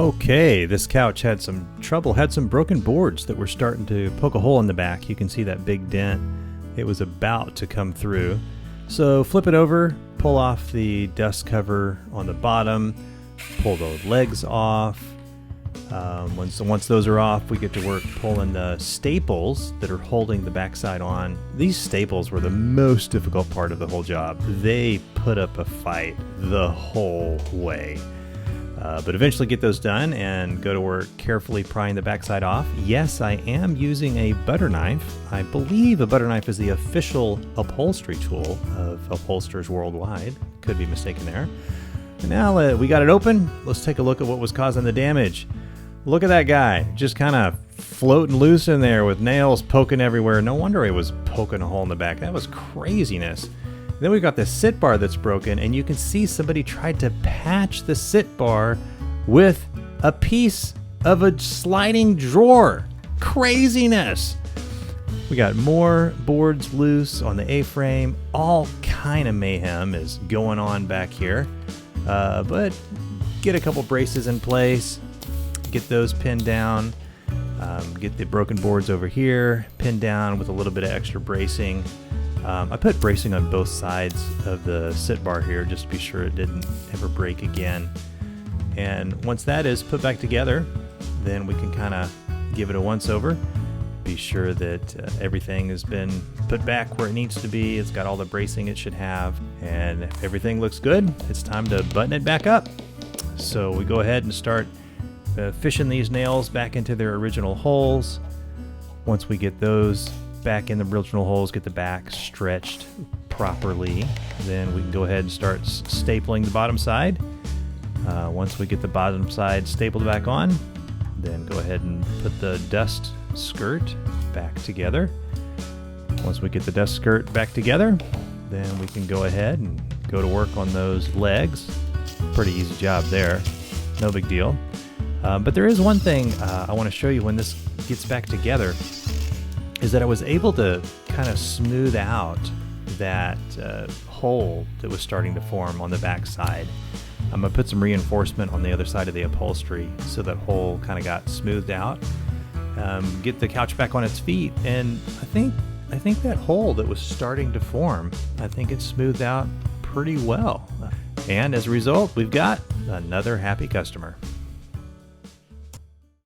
Okay, this couch had some trouble, had some broken boards that were starting to poke a hole in the back. You can see that big dent. It was about to come through. So flip it over, pull off the dust cover on the bottom, pull those legs off. Once those are off, we get to work pulling the staples that are holding the backside on. These staples were the most difficult part of the whole job. They put up a fight the whole way. But eventually get those done and go to work carefully prying the backside off. Yes, I am using a butter knife. I believe a butter knife is the official upholstery tool of upholsterers worldwide. Could be mistaken there. And now we got it open. Let's take a look at what was causing the damage. Look at that guy, just kind of floating loose in there with nails poking everywhere. No wonder he was poking a hole in the back. That was craziness. Then we've got the sit bar that's broken, and you can see somebody tried to patch the sit bar with a piece of a sliding drawer. Craziness! We got more boards loose on the A-frame. All kind of mayhem is going on back here. But get a couple braces in place, get those pinned down, get the broken boards over here pinned down with a little bit of extra bracing. I put bracing on both sides of the sit bar here just to be sure it didn't ever break again. And once that is put back together, then we can kind of give it a once over. Be sure that everything has been put back where it needs to be. It's got all the bracing it should have. And if everything looks good, it's time to button it back up. So we go ahead and start fishing these nails back into their original holes. Once we get those back in the original holes, get the back stretched properly, then we can go ahead and start stapling the bottom side. Once we get the bottom side stapled back on, then go ahead and put the dust skirt back together. Once we get the dust skirt back together, then we can go ahead and go to work on those legs. Pretty easy job there, no big deal. But there is one thing I want to show you when this gets back together, is that I was able to kind of smooth out that hole that was starting to form on the back side. I'm gonna put some reinforcement on the other side of the upholstery so that hole kind of got smoothed out. Get the couch back on its feet, and I think that hole that was starting to form, I think it's smoothed out pretty well. And as a result, we've got another happy customer.